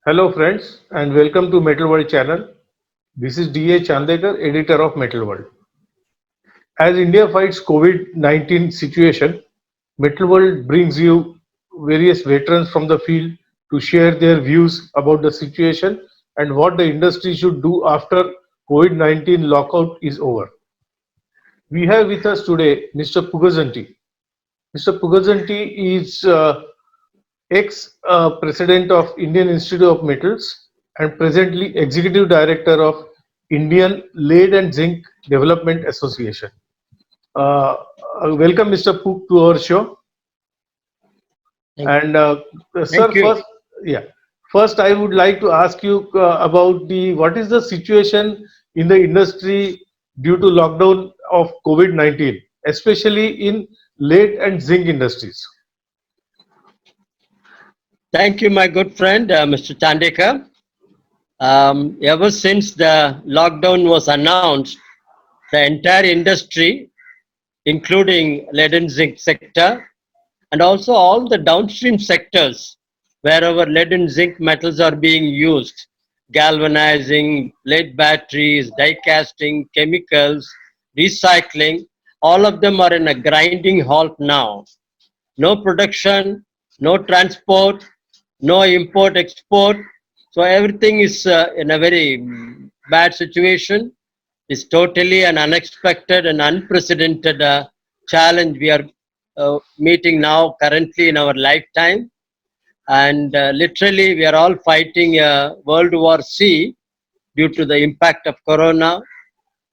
Hello friends and welcome to Metal World channel. This is DA Chandekar, editor of Metal World. As India fights COVID-19 situation, Metal World brings you various veterans from the field to share their views about the situation and what the industry should do after COVID-19 lockout is over. We have with us today Mr. Pugazanti. Mr. Pugazanti is ex-president of Indian Institute of Metals and presently executive director of Indian Lead and Zinc Development Association. Uh, Welcome, Mr. Pook, to our show. Thank, And sir, thank you. first I would like to ask you about the what is the situation in the industry due to lockdown of COVID-19, especially in lead and zinc industries. Thank you, my good friend, Mr. Chandekar. Ever since the lockdown was announced, the entire industry, including lead and zinc sector, and also all the downstream sectors, wherever lead and zinc metals are being used, galvanizing, lead batteries, die casting, chemicals, recycling, all of them are in a grinding halt now. No production, no transport, no import export. So everything is in a very bad situation. It's totally an unexpected and unprecedented challenge we are meeting now currently in our lifetime. And literally, we are all fighting World War C due to the impact of Corona.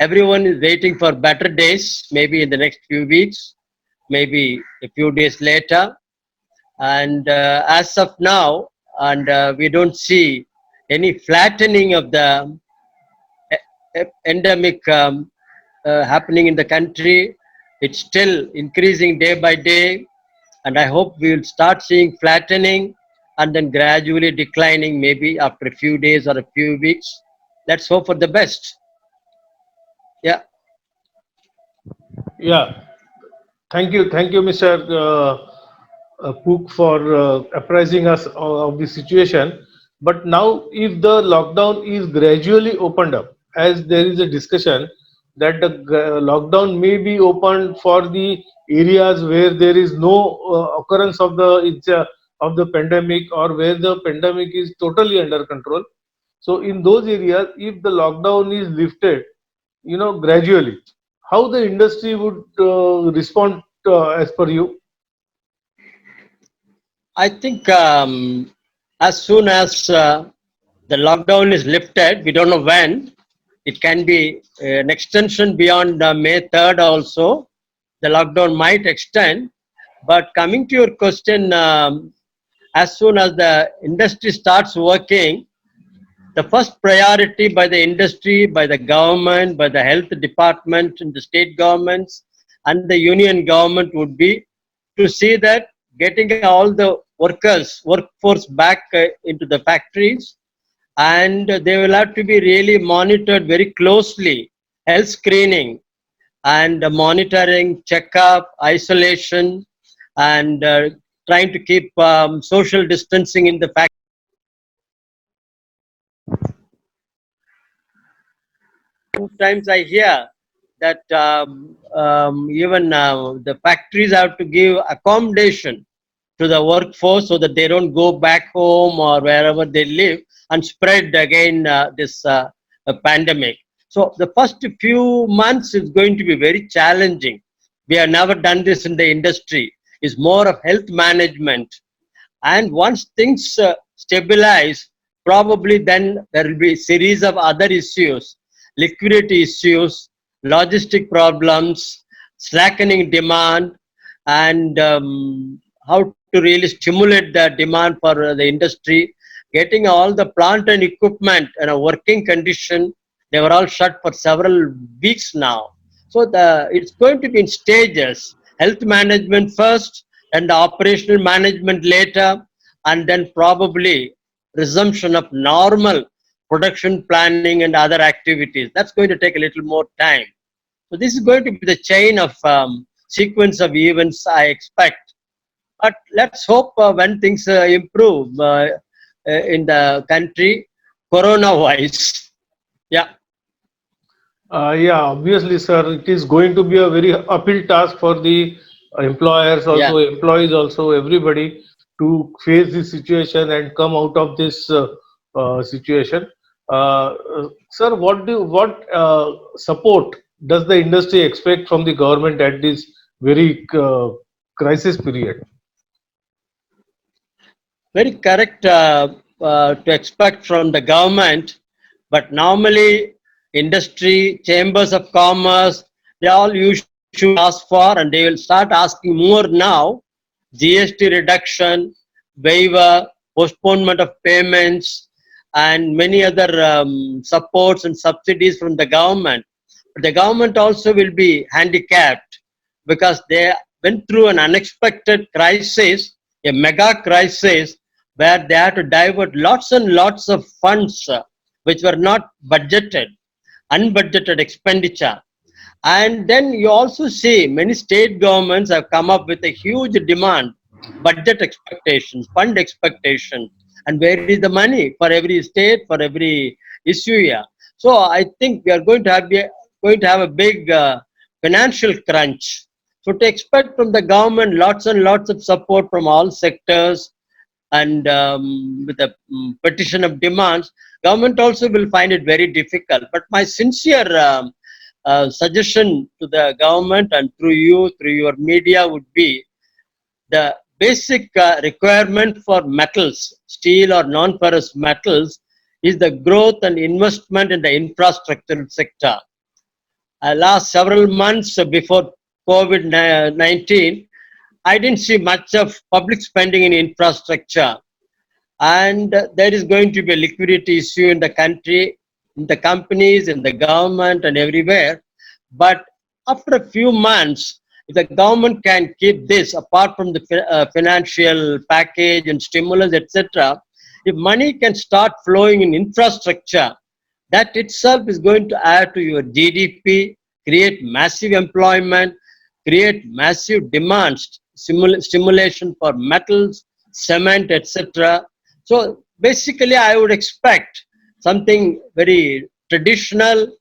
Everyone is waiting for better days, maybe in the next few weeks, maybe a few days later. And as of now, and we don't see any flattening of the endemic happening in the country. It's still increasing day by day, and I hope we will start seeing flattening and then gradually declining maybe after a few days or a few weeks. Let's hope for the best. Yeah. Yeah, thank you, Mr. Pook, for apprising us of the situation. But now, if the lockdown is gradually opened up, as there is a discussion that the lockdown may be opened for the areas where there is no occurrence of the pandemic, or where the pandemic is totally under control. So, in those areas, if the lockdown is lifted, gradually, how the industry would respond as per you? I think as soon as the lockdown is lifted, we don't know when, it can be an extension beyond May 3rd also. The lockdown might extend. But coming to your question, as soon as the industry starts working, the first priority by the industry, by the government, by the health department and the state governments and the union government would be to see that getting all the workforce back into the factories, and they will have to be really monitored very closely, health screening and monitoring, checkup, isolation, and trying to keep social distancing in the factory. Sometimes I hear that even the factories have to give accommodation to the workforce so that they don't go back home or wherever they live and spread again this pandemic. So the first few months is going to be very challenging. We have never done this in the industry. It's more of health management, and once things stabilize, probably then there will be a series of other issues, liquidity issues, logistic problems, slackening demand, and how to really stimulate the demand for the industry, getting all the plant and equipment in a working condition. They were all shut for several weeks now. So it's going to be in stages. Health management first, and the operational management later, and then probably resumption of normal production planning and other activities. That's going to take a little more time. So this is going to be the chain of sequence of events I expect. But let's hope when things improve, in the country, corona-wise. Yeah, Yeah, obviously, sir, it is going to be a very uphill task for the employers, yeah. also employees, also everybody to face this situation and come out of this situation. Sir, what support does the industry expect from the government at this very crisis period? Very correct to expect from the government, but normally industry, chambers of commerce, they all usually ask for, and they will start asking more now. GST reduction, waiver, postponement of payments, and many other supports and subsidies from the government. But the government also will be handicapped because they went through an unexpected crisis, a mega crisis, where they had to divert lots and lots of funds which were not budgeted, unbudgeted expenditure. And then you also see many state governments have come up with a huge demand, budget expectations, fund expectation, and where is the money for every state, for every issue here. So I think we are going to have a big financial crunch. So to expect from the government lots and lots of support from all sectors, and with the petition of demands, government also will find it very difficult. But my sincere suggestion to the government and through you, through your media, would be the basic requirement for metals, steel or non-ferrous metals, is the growth and investment in the infrastructure sector. Last several months before COVID-19, I didn't see much of public spending in infrastructure, and there is going to be a liquidity issue in the country, in the companies, in the government, and everywhere. But after a few months, if the government can keep this apart from the financial package and stimulus, etc., if money can start flowing in infrastructure, that itself is going to add to your GDP, create massive employment, create massive demands, stimulation for metals, cement, etc. So basically, I would expect something very traditional.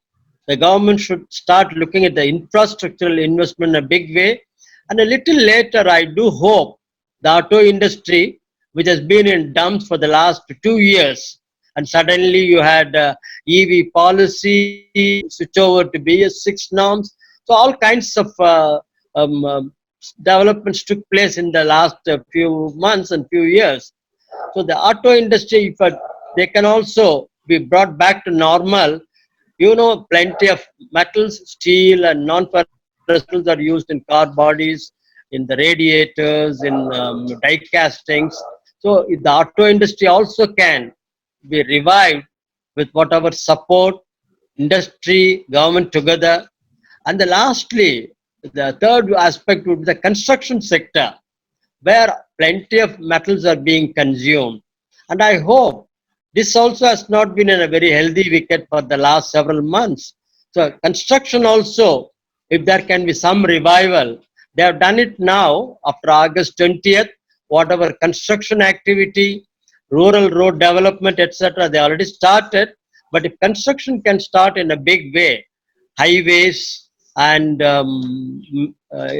The government should start looking at the infrastructural investment in a big way. And a little later, I do hope the auto industry, which has been in dumps for the last 2 years, and suddenly you had EV policy, switch over to BS6 norms. So all kinds of um, um, developments took place in the last few months and few years. So the auto industry, if they can also be brought back to normal, plenty of metals, steel, and non-ferrous metals are used in car bodies, in the radiators, in die castings. So if the auto industry also can be revived with whatever support, industry, government together. And lastly, the third aspect would be the construction sector, where plenty of metals are being consumed. And I hope this also has not been in a very healthy wicket for the last several months. So construction also, if there can be some revival, they have done it now after August 20th, whatever construction activity, rural road development, etc., they already started. But if construction can start in a big way, highways and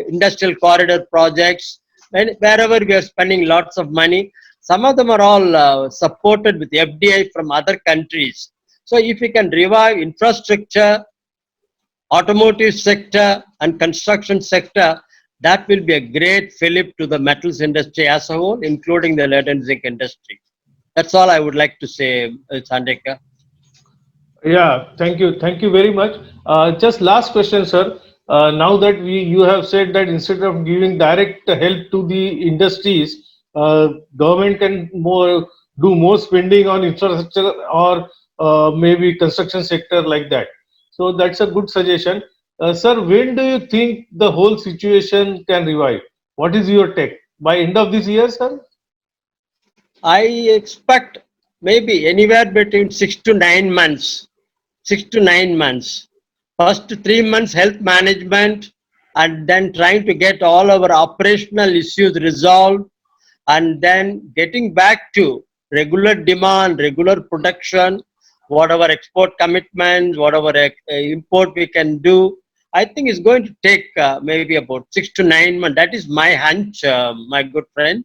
industrial corridor projects, wherever we are spending lots of money, some of them are all supported with FDI from other countries. So if we can revive infrastructure, automotive sector and construction sector, that will be a great fillip to the metals industry as a whole, including the lead and zinc industry. That's all I would like to say, Chandeka. Yeah, thank you very much. Just last question, sir. Now that you have said that instead of giving direct help to the industries, government can do more spending on infrastructure or maybe construction sector like that. So that's a good suggestion. Sir, when do you think the whole situation can revive? What is your take? By end of this year, sir? I expect maybe anywhere between 6 to 9 months. 6 to 9 months. First 3 months health management, and then trying to get all our operational issues resolved, and then getting back to regular demand, regular production, whatever export commitments, whatever import we can do. I think it's going to take maybe about 6 to 9 months. That is my hunch, my good friend.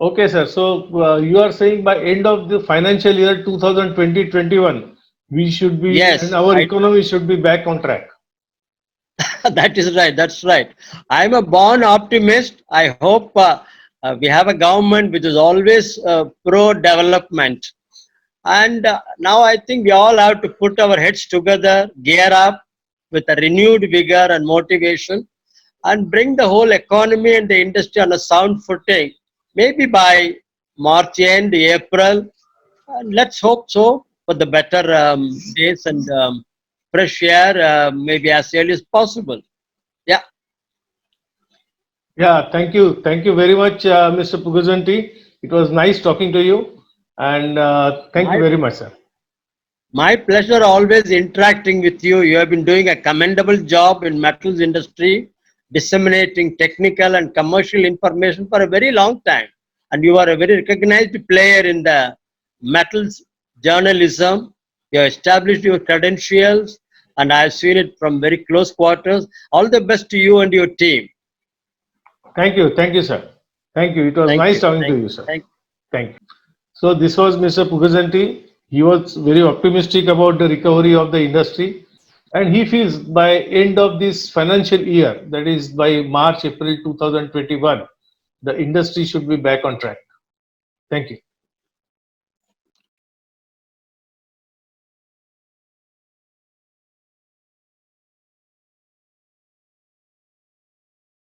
Okay, sir. So you are saying by end of the financial year 2020-21, we should be and Yes, our I economy should be back on track. that is right. That's right. I'm a born optimist. I hope we have a government which is always pro development. And now I think we all have to put our heads together, gear up with a renewed vigor and motivation, and bring the whole economy and the industry on a sound footing. Maybe by March end, April, and let's hope so for the better days and fresh air, maybe as early as possible. Yeah. Yeah, thank you. Thank you very much, Mr. Pugazanti. It was nice talking to you. And thank you My very much, sir. My pleasure always interacting with you. You have been doing a commendable job in metals industry, disseminating technical and commercial information for a very long time. And you are a very recognized player in the metals journalism. You have established your credentials, and I have seen it from very close quarters. All the best to you and your team. Thank you. Thank you, sir. Thank you. It was Thank nice you. talking to Thank you, you. sir. Thank you. Thank you. So this was Mr. Pugazanti. He was very optimistic about the recovery of the industry, and he feels by end of this financial year, that is by March, April 2021, the industry should be back on track. Thank you.